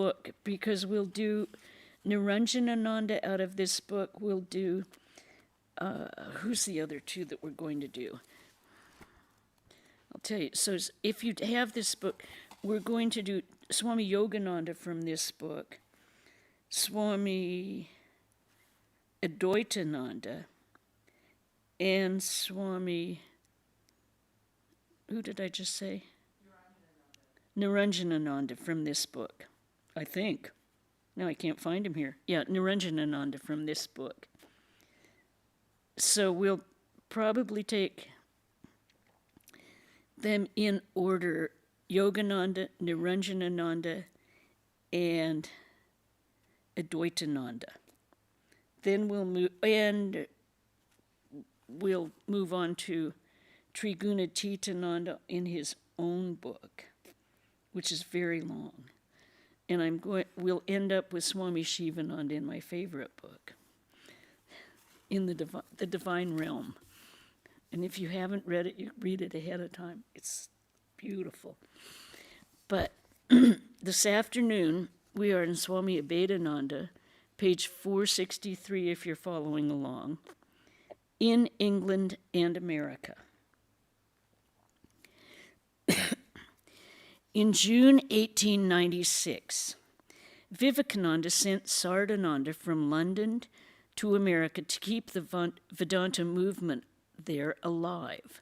book, because we'll do Niranjanananda out of this book. We'll do, who's the other two that we're going to do? I'll tell you. So if you have this book, we're going to do Swami Yogananda from this book, Swami Abhedananda, and Swami, who did I just say? Niranjanananda from this book, I think. Now I can't find him here. Yeah, Niranjanananda from this book. So we'll probably take them in order: Yogananda, Niranjanananda, and Advaitananda. Then we'll move on to Trigunatitananda in his own book, which is very long. And we'll end up with Swami Shivananda in my favorite book, in the Divine Realm. And if you haven't read it, you read it ahead of time. It's beautiful. But this afternoon, we are in Swami Abhedananda, page 463 if you're following along, in England and America. In June 1896, Vivekananda sent Sardananda from London to America to keep the Vedanta movement there alive.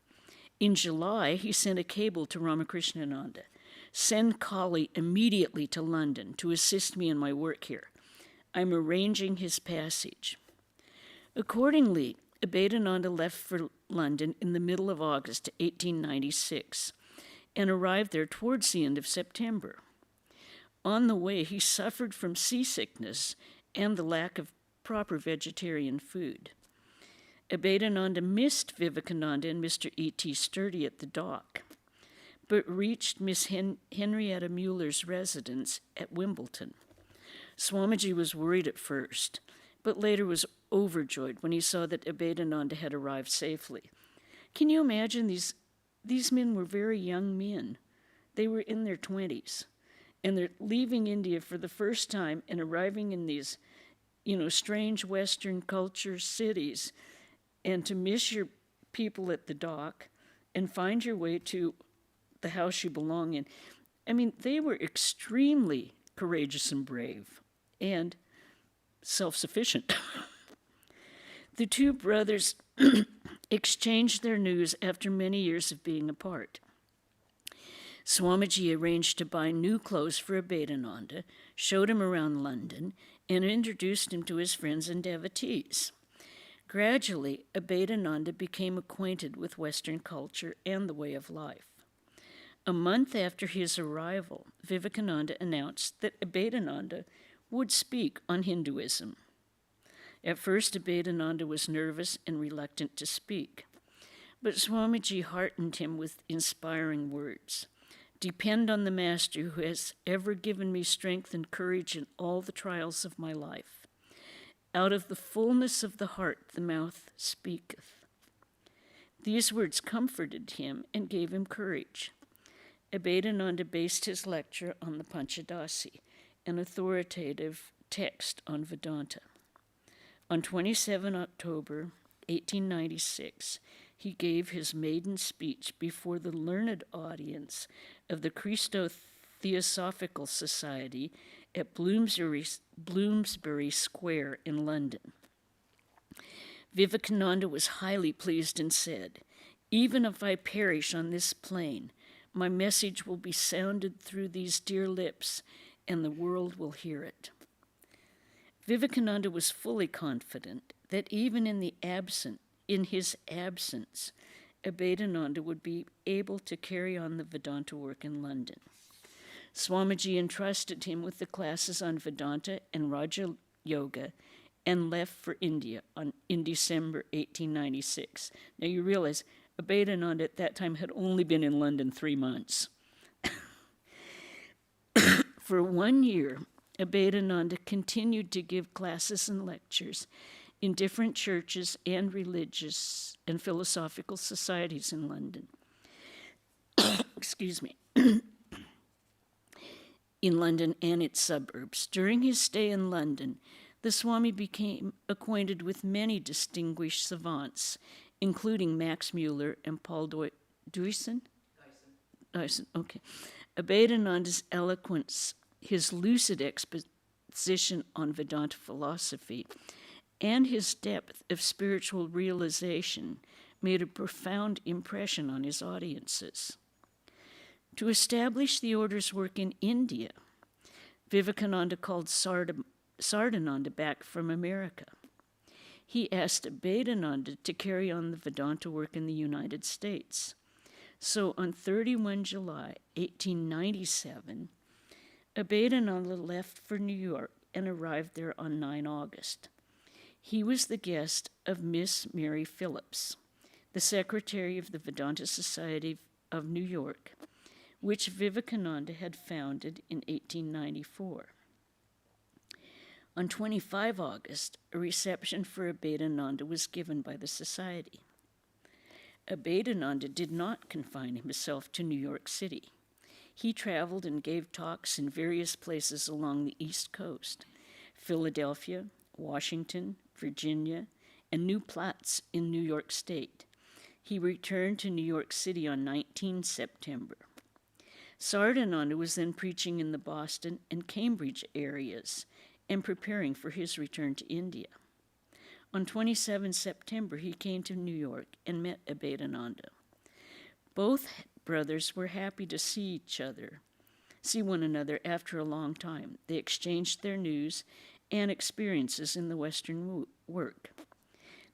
In July, he sent a cable to Ramakrishnananda: "Send Kali immediately to London to assist me in my work here. I'm arranging his passage." Accordingly, Abhedananda left for London in the middle of August 1896 and arrived there towards the end of September. On the way, he suffered from seasickness and the lack of proper vegetarian food. Abhedananda missed Vivekananda and Mr. E.T. Sturdy at the dock, but reached Miss Henrietta Mueller's residence at Wimbledon. Swamiji was worried at first, but later was overjoyed when he saw that Abhedananda had arrived safely. Can you imagine these men were very young men. They were in their 20s, and they're leaving India for the first time and arriving in these, strange Western culture cities, and to miss your people at the dock and find your way to the house you belong in. I mean, they were extremely courageous and brave and self-sufficient. The two brothers exchanged their news after many years of being apart. Swamiji arranged to buy new clothes for Abhedananda, showed him around London, and introduced him to his friends and devotees. Gradually, Abhedananda became acquainted with Western culture and the way of life. A month after his arrival, Vivekananda announced that Abhedananda would speak on Hinduism. At first, Abhedananda was nervous and reluctant to speak, but Swamiji heartened him with inspiring words. "Depend on the Master who has ever given me strength and courage in all the trials of my life. Out of the fullness of the heart the mouth speaketh." These words comforted him and gave him courage. Abhedananda based his lecture on the Panchadasi, an authoritative text on Vedanta. On 27 October 1896, he gave his maiden speech before the learned audience of the Christo-Theosophical Society at Bloomsbury Square in London. Vivekananda was highly pleased and said, "Even if I perish on this plain, my message will be sounded through these dear lips, and the world will hear it." Vivekananda was fully confident that even in his absence, Abhedananda would be able to carry on the Vedanta work in London. Swamiji entrusted him with the classes on Vedanta and Raja Yoga and left for India in December 1896. Now you realize Abhedananda at that time had only been in London 3 months. For 1 year, Abhedananda continued to give classes and lectures in different churches and religious and philosophical societies in London. Excuse me. in London and its suburbs. During his stay in London, the Swami became acquainted with many distinguished savants, including Max Muller and Paul Duyson? Dyson, okay. Abhedananda's eloquence, his lucid exposition on Vedanta philosophy, and his depth of spiritual realization made a profound impression on his audiences. To establish the order's work in India, Vivekananda called Sardananda back from America. He asked Abhedananda to carry on the Vedanta work in the United States. So on 31 July 1897, Abhedananda left for New York and arrived there on 9 August. He was the guest of Miss Mary Phillips, the secretary of the Vedanta Society of New York, which Vivekananda had founded in 1894. On 25 August, a reception for Abhedananda was given by the society. Abhedananda did not confine himself to New York City. He traveled and gave talks in various places along the East Coast, Philadelphia, Washington, Virginia, and New Paltz in New York State. He returned to New York City on 19 September. Sardananda was then preaching in the Boston and Cambridge areas and preparing for his return to India. On 27 September, he came to New York and met Abhedananda. Both brothers were happy to see one another after a long time. They exchanged their news and experiences in the Western work.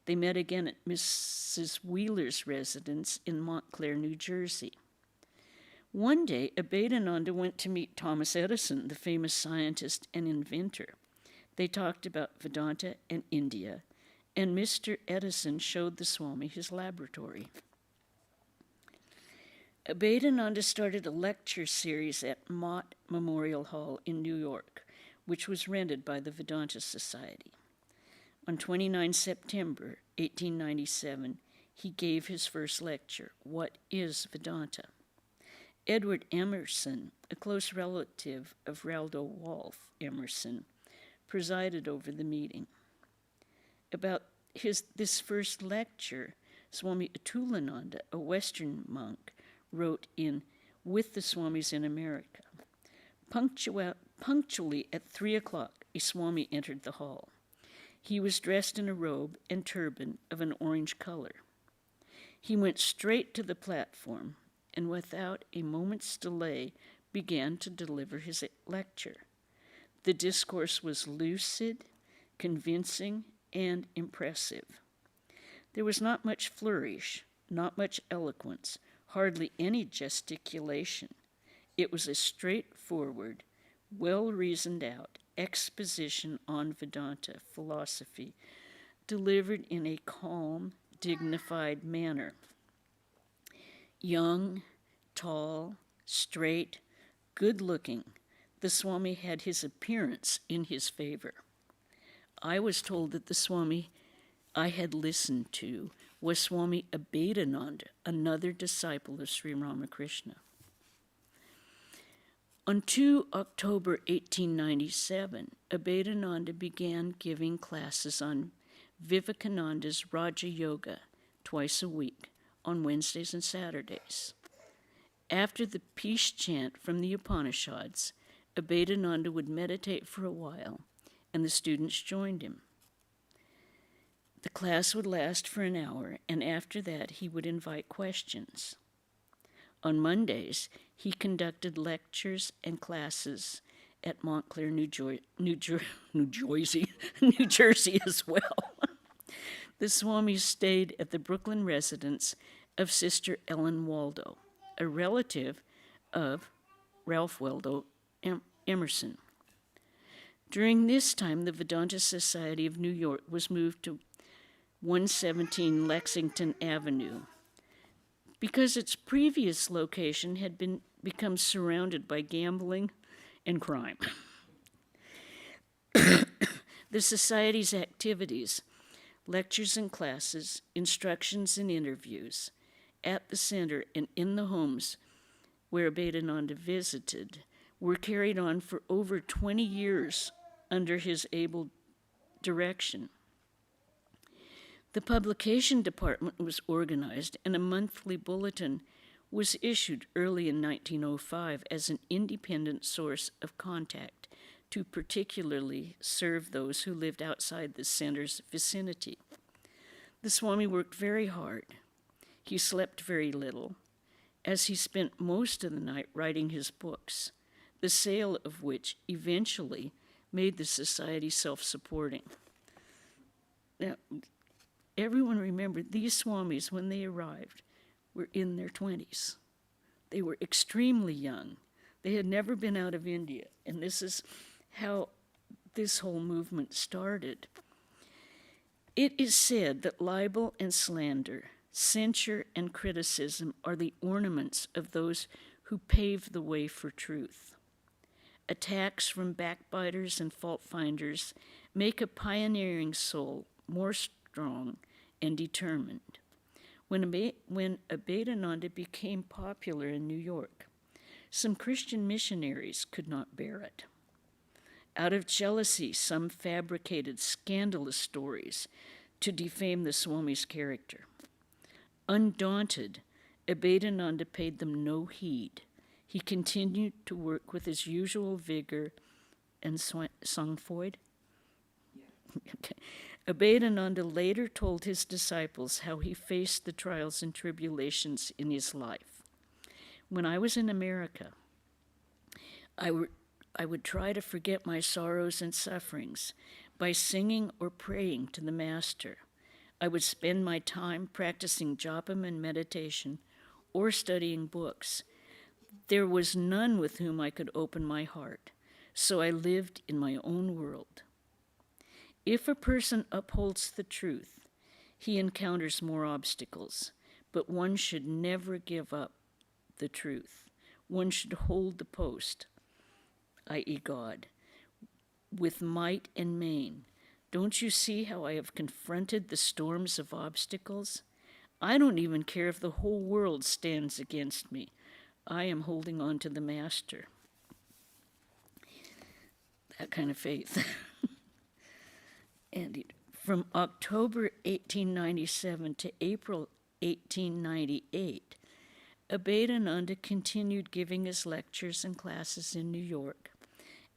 They met again at Mrs. Wheeler's residence in Montclair, New Jersey. One day, Abhedananda went to meet Thomas Edison, the famous scientist and inventor. They talked about Vedanta and India, and Mr. Edison showed the Swami his laboratory. Abhedananda started a lecture series at Mott Memorial Hall in New York, which was rented by the Vedanta Society. On 29 September 1897, he gave his first lecture, What is Vedanta? Edward Emerson, a close relative of Raldo Wolf Emerson, presided over the meeting. About this first lecture, Swami Abhedananda, a Western monk, wrote in With the Swamis in America. Punctually at 3 o'clock, a Swami entered the hall. He was dressed in a robe and turban of an orange color. He went straight to the platform and without a moment's delay began to deliver his lecture. The discourse was lucid, convincing, and impressive. There was not much flourish, not much eloquence, hardly any gesticulation. It was a straightforward, well-reasoned out exposition on Vedanta philosophy, delivered in a calm, dignified manner. Young, tall, straight, good-looking, the Swami had his appearance in his favor. I was told that the Swami I had listened to was Swami Abhedananda, another disciple of Sri Ramakrishna. On 2 October 1897, Abhedananda began giving classes on Vivekananda's Raja Yoga twice a week, on Wednesdays and Saturdays. After the peace chant from the Upanishads, Abhedananda would meditate for a while, and the students joined him. The class would last for an hour, and after that he would invite questions. On Mondays, he conducted lectures and classes at Montclair, New Jersey as well. The Swamis stayed at the Brooklyn residence of Sister Ellen Waldo, a relative of Ralph Waldo Emerson. During this time, the Vedanta Society of New York was moved to 117 Lexington Avenue, because its previous location had become surrounded by gambling and crime. The Society's activities, lectures and classes, instructions and interviews, at the center and in the homes where Abhedananda visited, were carried on for over 20 years under his able direction. The publication department was organized, and a monthly bulletin was issued early in 1905 as an independent source of contact to particularly serve those who lived outside the center's vicinity. The Swami worked very hard. He slept very little, as he spent most of the night writing his books, the sale of which eventually made the society self-supporting. Now, everyone remembered these Swamis, when they arrived, were in their 20s. They were extremely young. They had never been out of India, and this is how this whole movement started. It is said that libel and slander, censure and criticism are the ornaments of those who pave the way for truth. Attacks from backbiters and fault-finders make a pioneering soul more strong and determined. When Abhedananda became popular in New York, some Christian missionaries could not bear it. Out of jealousy, some fabricated scandalous stories to defame the Swami's character. Undaunted, Abhedananda paid them no heed. He continued to work with his usual vigor and sang-froid. Okay. Abhedananda later told his disciples how he faced the trials and tribulations in his life. When I was in America, I would try to forget my sorrows and sufferings by singing or praying to the Master. I would spend my time practicing jopam and meditation or studying books. There was none with whom I could open my heart, so I lived in my own world. If a person upholds the truth, he encounters more obstacles, but one should never give up the truth. One should hold the post, i.e. God, with might and main. Don't you see how I have confronted the storms of obstacles? I don't even care if the whole world stands against me. I am holding on to the Master. That kind of faith. And from October 1897 to April 1898, Abhedananda continued giving his lectures and classes in New York,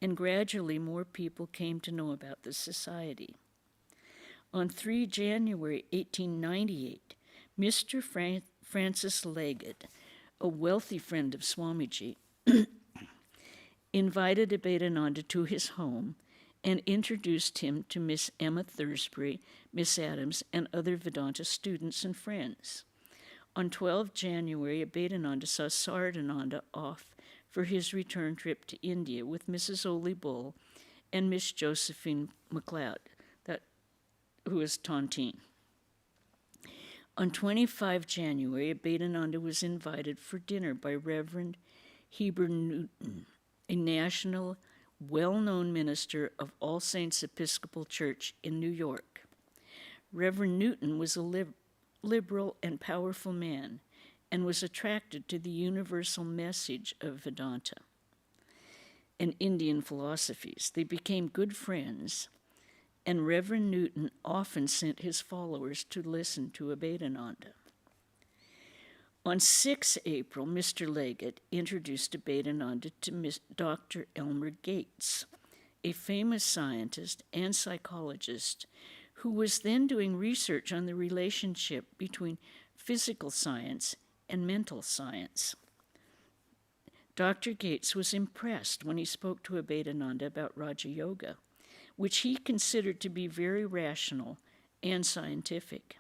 and gradually more people came to know about the society. On 3 January 1898, Mr. Francis Leggett, a wealthy friend of Swamiji, invited Abhedananda to his home and introduced him to Miss Emma Thursbury, Miss Adams, and other Vedanta students and friends. On 12 January, Abhedananda saw Sardananda off for his return trip to India with Mrs. Oli Bull and Miss Josephine MacLeod, who was Tontine. On 25 January, Abhedananda was invited for dinner by Reverend Heber Newton, a national, well-known minister of All Saints Episcopal Church in New York. Reverend Newton was a liberal and powerful man and was attracted to the universal message of Vedanta and Indian philosophies. They became good friends, and Reverend Newton often sent his followers to listen to Abhedananda. On 6 April, Mr. Leggett introduced Abhedananda to Dr. Elmer Gates, a famous scientist and psychologist who was then doing research on the relationship between physical science and mental science. Dr. Gates was impressed when he spoke to Abhedananda about Raja Yoga, which he considered to be very rational and scientific.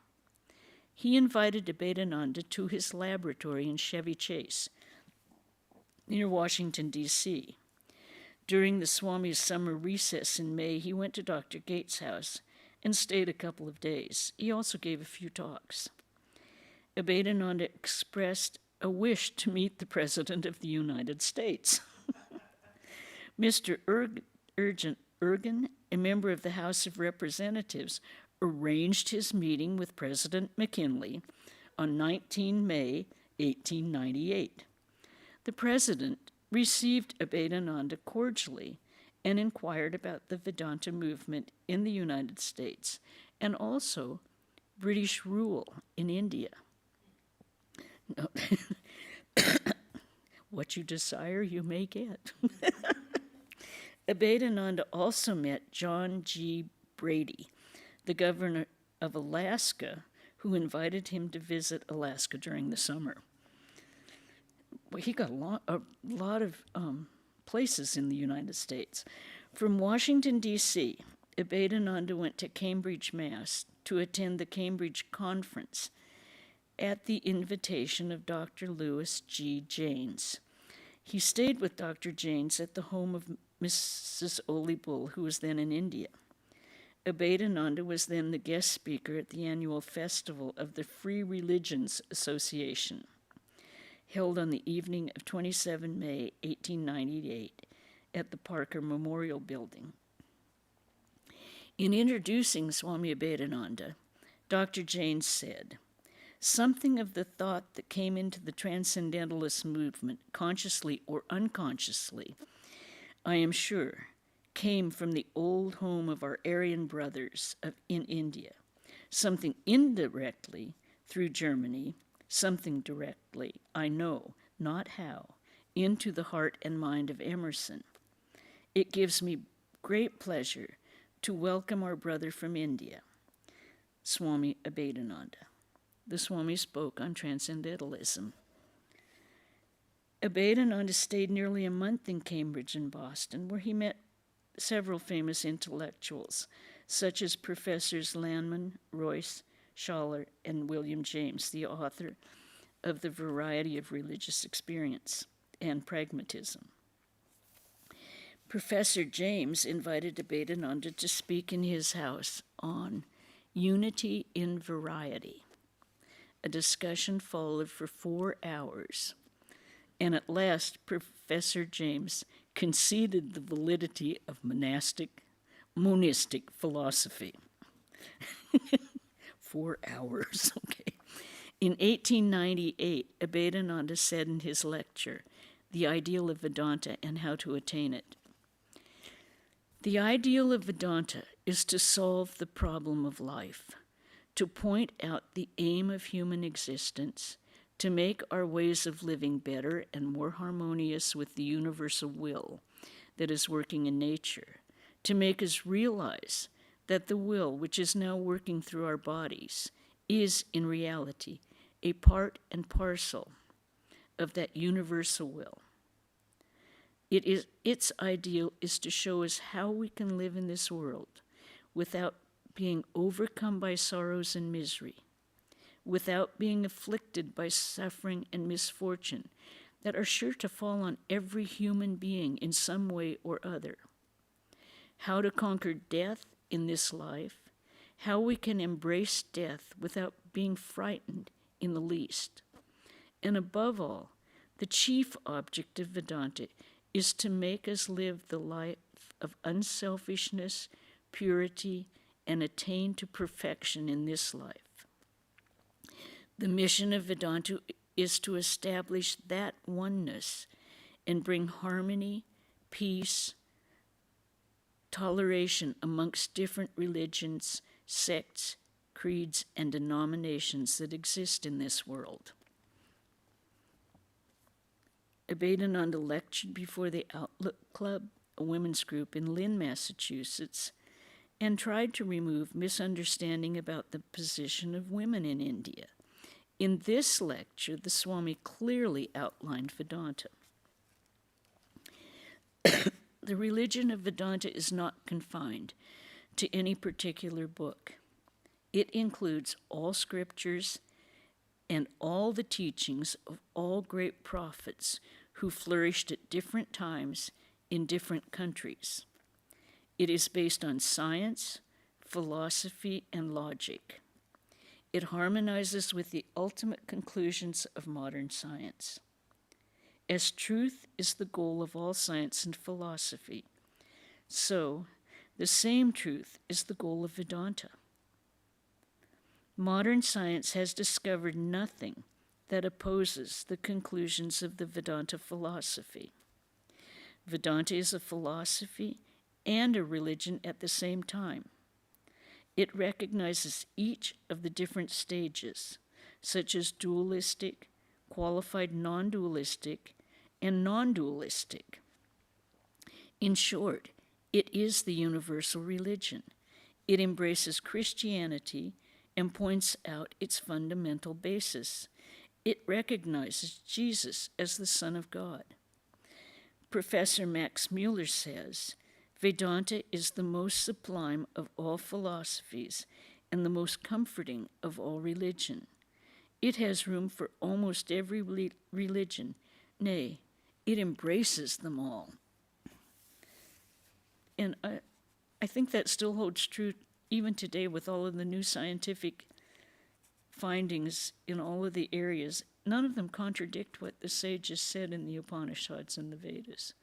He invited Abhedananda to his laboratory in Chevy Chase, near Washington, D.C. During the Swami's summer recess in May, he went to Dr. Gates' house and stayed a couple of days. He also gave a few talks. Abhedananda expressed a wish to meet the President of the United States. Mr. Ergen, a member of the House of Representatives, arranged his meeting with President McKinley on 19 May 1898. The President received Abhedananda cordially and inquired about the Vedanta movement in the United States and also British rule in India. No. What you desire, you may get. Abhedananda also met John G. Brady, the governor of Alaska, who invited him to visit Alaska during the summer. Well, he got a lot of places in the United States. From Washington, D.C., Abhedananda went to Cambridge, Mass. To attend the Cambridge Conference at the invitation of Dr. Lewis G. Janes. He stayed with Dr. Janes at the home of Mrs. Oli Bull, who was then in India. Abhedananda was then the guest speaker at the annual festival of the Free Religions Association, held on the evening of 27 May 1898 at the Parker Memorial Building. In introducing Swami Abhedananda, Dr. Janes said, "Something of the thought that came into the Transcendentalist movement, consciously or unconsciously, I am sure, came from the old home of our Aryan brothers in India, something indirectly through Germany, something directly, I know, not how, into the heart and mind of Emerson. It gives me great pleasure to welcome our brother from India, Swami Abhedananda." The Swami spoke on Transcendentalism. Abhedananda stayed nearly a month in Cambridge and Boston, where he met several famous intellectuals, such as Professors Lanman, Royce, Schaller, and William James, the author of The Variety of Religious Experience and Pragmatism. Professor James invited Abhedananda to speak in his house on Unity in Variety. A discussion followed for 4 hours, and at last Professor James conceded the validity of monistic philosophy. 4 hours, okay. In 1898, Abhedananda said in his lecture, The Ideal of Vedanta and How to Attain It, "The ideal of Vedanta is to solve the problem of life, to point out the aim of human existence, to make our ways of living better and more harmonious with the universal will that is working in nature, to make us realize that the will which is now working through our bodies is, in reality, a part and parcel of that universal will. Its ideal is to show us how we can live in this world without being overcome by sorrows and misery, without being afflicted by suffering and misfortune that are sure to fall on every human being in some way or other, how to conquer death in this life, how we can embrace death without being frightened in the least. And above all, the chief object of Vedanta is to make us live the life of unselfishness, purity, and attain to perfection in this life. The mission of Vedanta is to establish that oneness and bring harmony, peace, toleration amongst different religions, sects, creeds, and denominations that exist in this world." Abhedananda lectured before the Outlook Club, a women's group in Lynn, Massachusetts, and tried to remove misunderstanding about the position of women in India. In this lecture, the Swami clearly outlined Vedanta. The religion of Vedanta is not confined to any particular book. It includes all scriptures and all the teachings of all great prophets who flourished at different times in different countries. It is based on science, philosophy, and logic. It harmonizes with the ultimate conclusions of modern science. As truth is the goal of all science and philosophy, so the same truth is the goal of Vedanta. Modern science has discovered nothing that opposes the conclusions of the Vedanta philosophy. Vedanta is a philosophy and a religion at the same time. It recognizes each of the different stages, such as dualistic, qualified non-dualistic, and non-dualistic. In short, it is the universal religion. It embraces Christianity and points out its fundamental basis. It recognizes Jesus as the Son of God. Professor Max Mueller says, Vedanta is the most sublime of all philosophies and the most comforting of all religion. It has room for almost every religion. Nay, it embraces them all. And I think that still holds true even today with all of the new scientific findings in all of the areas. None of them contradict what the sages said in the Upanishads and the Vedas.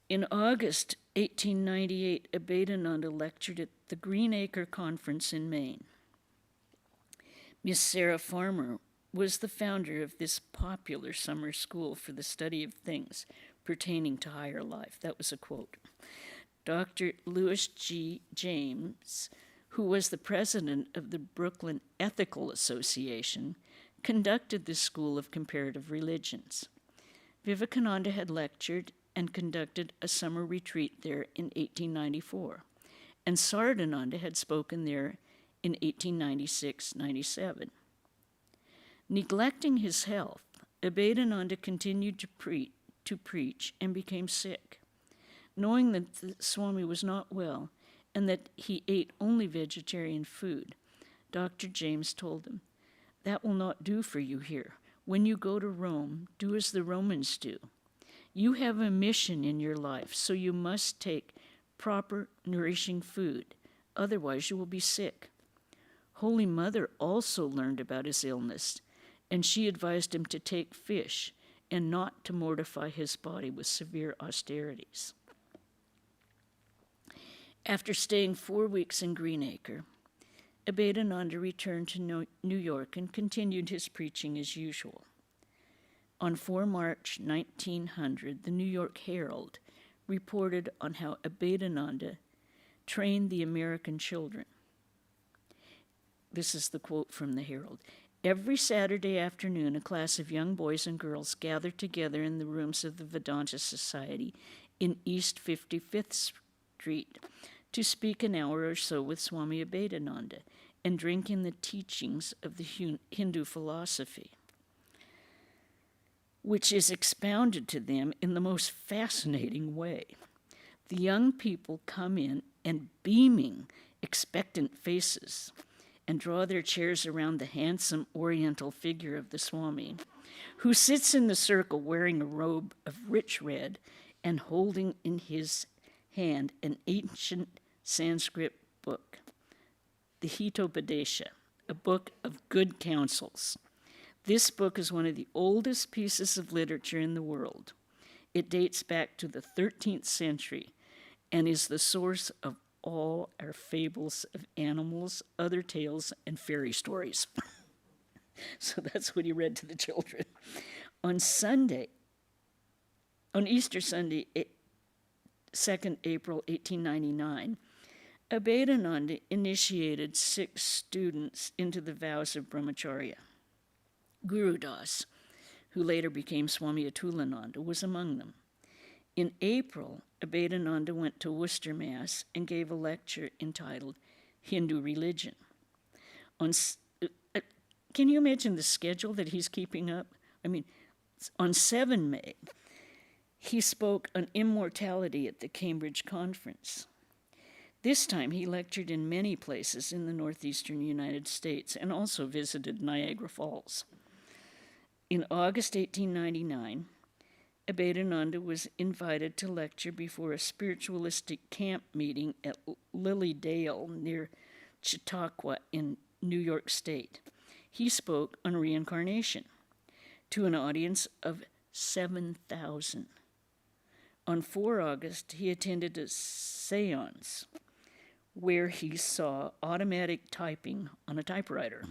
In August 1898, Abhedananda lectured at the Greenacre Conference in Maine. Miss Sarah Farmer was the founder of this popular summer school for the study of things pertaining to higher life. That was a quote. Dr. Louis G. James, who was the president of the Brooklyn Ethical Association, conducted this school of comparative religions. Vivekananda had lectured and conducted a summer retreat there in 1894, and Sardananda had spoken there in 1896-97. Neglecting his health, Abhedananda continued to preach and became sick. Knowing that the Swami was not well and that he ate only vegetarian food, Dr. James told him, "That will not do for you here. When you go to Rome, do as the Romans do. You have a mission in your life, so you must take proper, nourishing food. Otherwise, you will be sick." Holy Mother also learned about his illness, and she advised him to take fish and not to mortify his body with severe austerities. After staying 4 weeks in Greenacre, Abhedananda returned to New York and continued his preaching as usual. On 4 March 1900, the New York Herald reported on how Abhedananda trained the American children. This is the quote from the Herald. Every Saturday afternoon, a class of young boys and girls gathered together in the rooms of the Vedanta Society in East 55th Street to speak an hour or so with Swami Abhedananda and drink in the teachings of the Hindu philosophy, which is expounded to them in the most fascinating way. The young people come in and beaming, expectant faces and draw their chairs around the handsome oriental figure of the Swami, who sits in the circle wearing a robe of rich red and holding in his hand an ancient Sanskrit book, the Hitopadesha, a book of good counsels. This book is one of the oldest pieces of literature in the world. It dates back to the 13th century and is the source of all our fables of animals, other tales, and fairy stories. So that's what he read to the children. On Easter Sunday, 2nd April 1899, Abhedananda initiated 6 students into the vows of brahmacharya. Guru Das, who later became Swami Abhedananda, was among them. In April, Abhedananda went to Worcester, Mass. And gave a lecture entitled Hindu Religion. Can you imagine the schedule that he's keeping up? I mean, on 7 May, he spoke on immortality at the Cambridge Conference. This time he lectured in many places in the northeastern United States and also visited Niagara Falls. In August 1899, Abhedananda was invited to lecture before a spiritualistic camp meeting at Lily Dale near Chautauqua in New York State. He spoke on reincarnation to an audience of 7,000. On 4 August, he attended a seance where he saw automatic typing on a typewriter.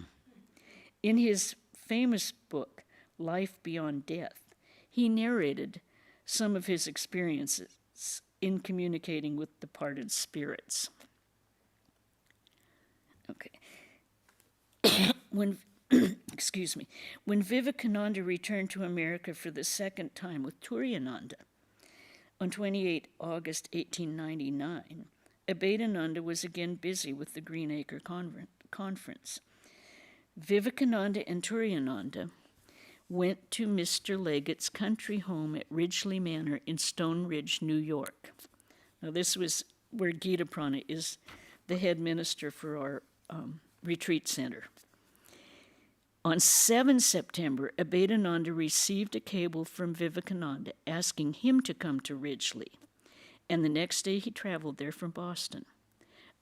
In his famous book, Life Beyond Death, he narrated some of his experiences in communicating with departed spirits. Okay. When excuse me, when Vivekananda returned to America for the second time with Turiyananda on 28 August 1899, Abhedananda was again busy with the Greenacre Conference. Vivekananda and Turiyananda went to Mr. Leggett's country home at Ridgely Manor in Stone Ridge, New York. Now, this was where Gita Prana is the head minister for our retreat center. On 7 September, Abhedananda received a cable from Vivekananda asking him to come to Ridgely, and the next day he traveled there from Boston.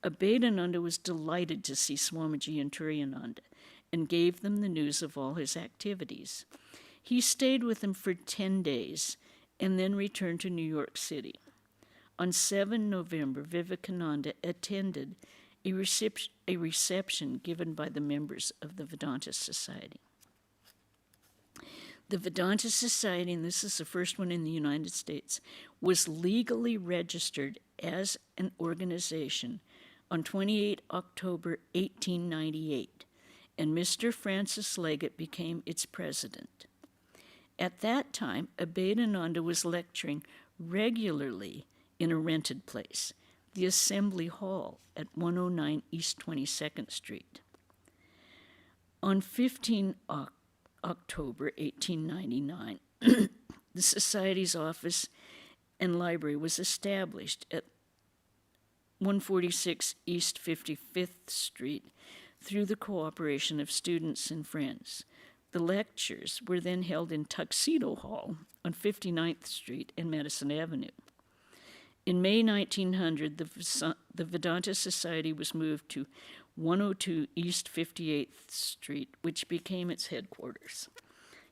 Abhedananda was delighted to see Swamiji and Turiyananda and gave them the news of all his activities. He stayed with them for 10 days and then returned to New York City. On 7 November, Vivekananda attended a reception given by the members of the Vedanta Society. The Vedanta Society, and this is the first one in the United States, was legally registered as an organization on 28 October 1898, and Mr. Francis Leggett became its president. At that time, Abhedananda was lecturing regularly in a rented place, the Assembly Hall at 109 East 22nd Street. On 15 October 1899, the Society's office and library was established at 146 East 55th Street through the cooperation of students and friends. The lectures were then held in Tuxedo Hall on 59th Street and Madison Avenue. In May 1900, the Vedanta Society was moved to 102 East 58th Street, which became its headquarters.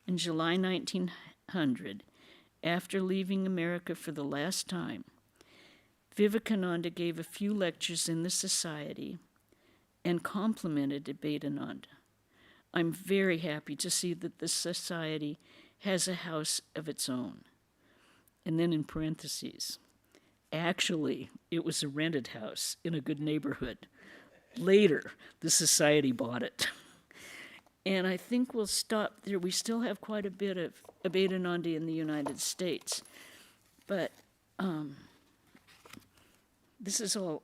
In July 1900, after leaving America for the last time, Vivekananda gave a few lectures in the Society and complimented Abhedananda. I'm very happy to see that the Society has a house of its own. And then in parentheses, actually, it was a rented house in a good neighborhood. Later, the Society bought it. And I think we'll stop there. We still have quite a bit of Abhedananda in the United States. But this is all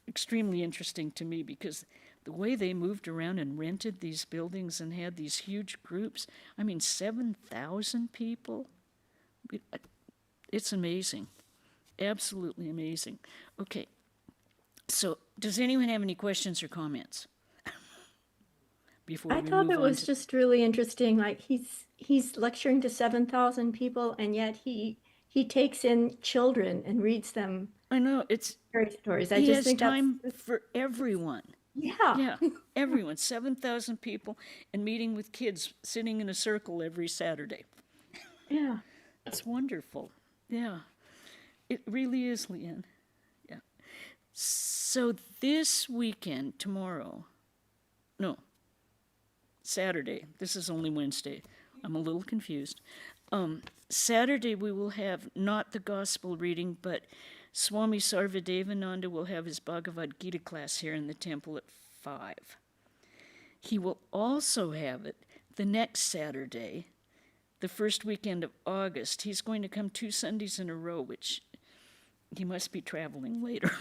extremely interesting to me because the way they moved around and rented these buildings and had these huge groups, 7,000 people. It's amazing. Absolutely amazing. Okay, so does anyone have any questions or comments? Before I thought it was just really interesting. Like he's lecturing to 7,000 people, and yet he takes in children and reads them. I know it's fairy stories. He has time for everyone. Yeah, everyone. 7,000 people, and meeting with kids, sitting in a circle every Saturday. Yeah, it's wonderful. Yeah. It really is, Leanne. Yeah. So this weekend, Saturday. This is only Wednesday. I'm a little confused. Saturday we will have not the gospel reading, but Swami Sarvadevananda will have his Bhagavad Gita class here in the temple at 5. He will also have it the next Saturday, the first weekend of August. He's going to come 2 Sundays in a row, which he must be traveling later.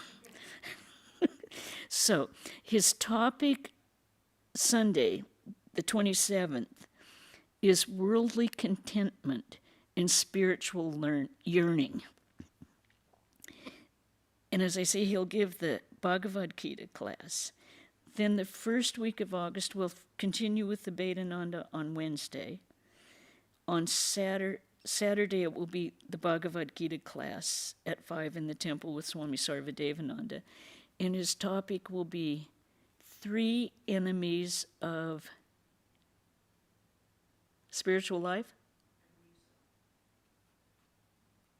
So his topic Sunday, the 27th, is worldly contentment and spiritual yearning. And as I say, he'll give the Bhagavad Gita class. Then the first week of August, we'll continue with the Abhedananda on Wednesday. On Saturday, it will be the Bhagavad Gita class at 5 in the temple with Swami Sarvadevananda. And his topic will be 3 enemies of spiritual life.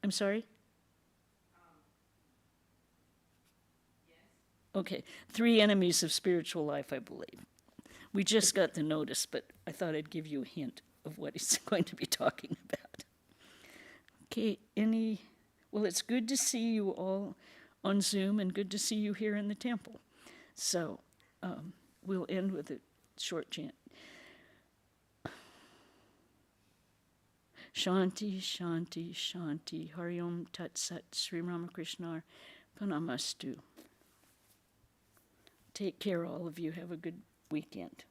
I'm sorry? Okay, 3 enemies of spiritual life, I believe. We just got the notice, but I thought I'd give you a hint of what he's going to be talking about. Okay, well, it's good to see you all on Zoom and good to see you here in the temple. So we'll end with a short chant. Shanti, Shanti, Shanti, Hari Om Tat Sat, Sri Ramakrishna Panamastu. Take care, all of you. Have a good weekend.